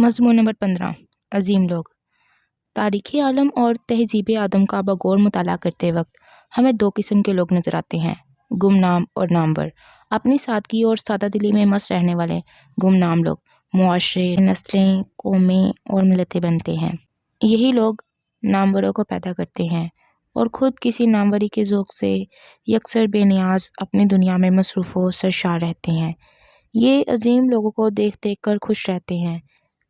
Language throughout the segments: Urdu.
مضمون نمبر 15 عظیم لوگ۔ تاریخ عالم اور تہذیب آدم کا بغور مطالعہ کرتے وقت ہمیں دو قسم کے لوگ نظر آتے ہیں، گمنام اور نامور۔ اپنی سادگی اور سادہ دلی میں مست رہنے والے گمنام لوگ معاشرے، نسلیں، قومیں اور ملتیں بنتے ہیں۔ یہی لوگ ناموروں کو پیدا کرتے ہیں اور خود کسی ناموری کے ذوق سے یکسر بے نیاز اپنی دنیا میں مصروف و سرشار رہتے ہیں۔ یہ عظیم لوگوں کو دیکھ دیکھ کر خوش رہتے ہیں،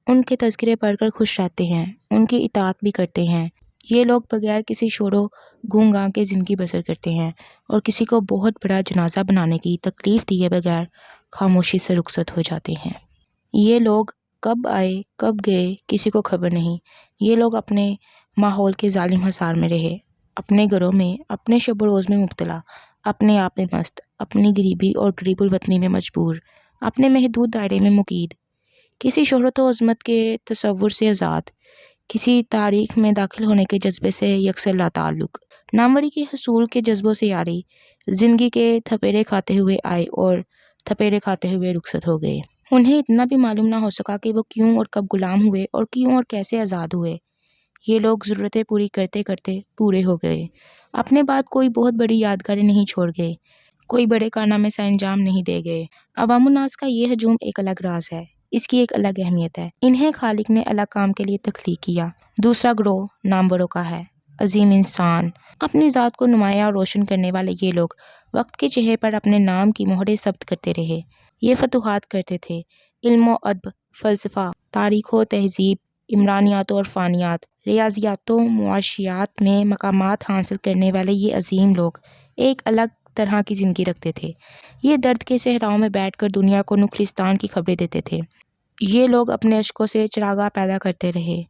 ان کے تذکرے پڑھ کر خوش رہتے ہیں، ان کی اطاعت بھی کرتے ہیں۔ یہ لوگ بغیر کسی شور و گونگاں کے زندگی بسر کرتے ہیں اور کسی کو بہت بڑا جنازہ بنانے کی تکلیف دیے بغیر خاموشی سے رخصت ہو جاتے ہیں۔ یہ لوگ کب آئے کب گئے کسی کو خبر نہیں۔ یہ لوگ اپنے ماحول کے ظالم حصار میں رہے، اپنے گھروں میں، اپنے شب و روز میں مبتلا، اپنے آپ میں مست، اپنی غریبی اور غریب الوطنی میں مجبور، اپنے محدود دائرے میں مقید، کسی شہرت و عظمت کے تصور سے آزاد، کسی تاریخ میں داخل ہونے کے جذبے سے یکسر لا تعلق، ناموری کے حصول کے جذبوں سے یاری، زندگی کے تھپیڑے کھاتے ہوئے آئے اور تھپیڑے کھاتے ہوئے رخصت ہو گئے۔ انہیں اتنا بھی معلوم نہ ہو سکا کہ وہ کیوں اور کب غلام ہوئے اور کیوں اور کیسے آزاد ہوئے۔ یہ لوگ ضرورتیں پوری کرتے کرتے پورے ہو گئے، اپنے بعد کوئی بہت بڑی یادگاریں نہیں چھوڑ گئے، کوئی بڑے کارنامے سے انجام نہیں دے گئے۔ عوام الناس کا یہ ہجوم ایک الگ راز ہے، اس کی ایک الگ اہمیت ہے۔ انہیں خالق نے الگ کام کے لیے تخلیق کیا۔ دوسرا گروہ ناموروں کا ہے، عظیم انسان، اپنی ذات کو نمایاں اور روشن کرنے والے یہ لوگ وقت کے چہرے پر اپنے نام کی مہریں ثبت کرتے رہے۔ یہ فتوحات کرتے تھے، علم و ادب، فلسفہ، تاریخ و تہذیب، عمرانیات و عرفانیات، ریاضیات و معاشیات میں مقامات حاصل کرنے والے یہ عظیم لوگ ایک الگ طرح کی زندگی رکھتے تھے۔ یہ درد کے صحراؤں میں بیٹھ کر دنیا کو نخلستان کی خبریں دیتے تھے۔ یہ لوگ اپنے اشکوں سے چراغاں پیدا کرتے رہے۔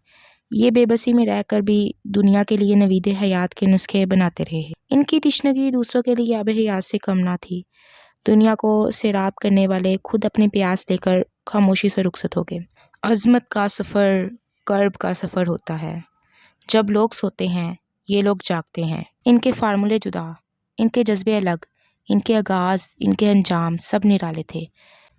یہ بے بسی میں رہ کر بھی دنیا کے لیے نوید حیات کے نسخے بناتے رہے۔ ان کی تشنگی دوسروں کے لیے آب حیات سے کم نہ تھی۔ دنیا کو سیراب کرنے والے خود اپنی پیاس لے کر خاموشی سے رخصت ہو گئے۔ عظمت کا سفر کرب کا سفر ہوتا ہے۔ جب لوگ سوتے ہیں یہ لوگ جاگتے ہیں۔ ان کے فارمولے جدا، ان کے جذبے الگ، ان کے آغاز، ان کے انجام سب نرالے تھے۔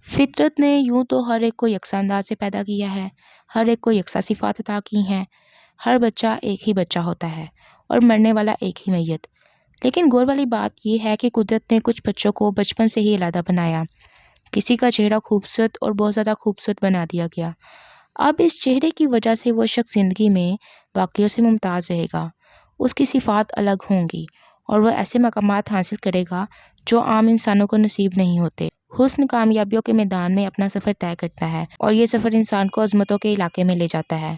فطرت نے یوں تو ہر ایک کو یکساں انداز سے پیدا کیا ہے، ہر ایک کو یکساں صفات عطا کی ہیں۔ ہر بچہ ایک ہی بچہ ہوتا ہے اور مرنے والا ایک ہی میت۔ لیکن غور والی بات یہ ہے کہ قدرت نے کچھ بچوں کو بچپن سے ہی علیحدہ بنایا۔ کسی کا چہرہ خوبصورت اور بہت زیادہ خوبصورت بنا دیا گیا۔ اب اس چہرے کی وجہ سے وہ شخص زندگی میں باقیوں سے ممتاز رہے گا، اس کی صفات الگ ہوں گی اور وہ ایسے مقامات حاصل کرے گا جو عام انسانوں کو نصیب نہیں ہوتے۔ حسن کامیابیوں کے میدان میں اپنا سفر طے کرتا ہے اور یہ سفر انسان کو عظمتوں کے علاقے میں لے جاتا ہے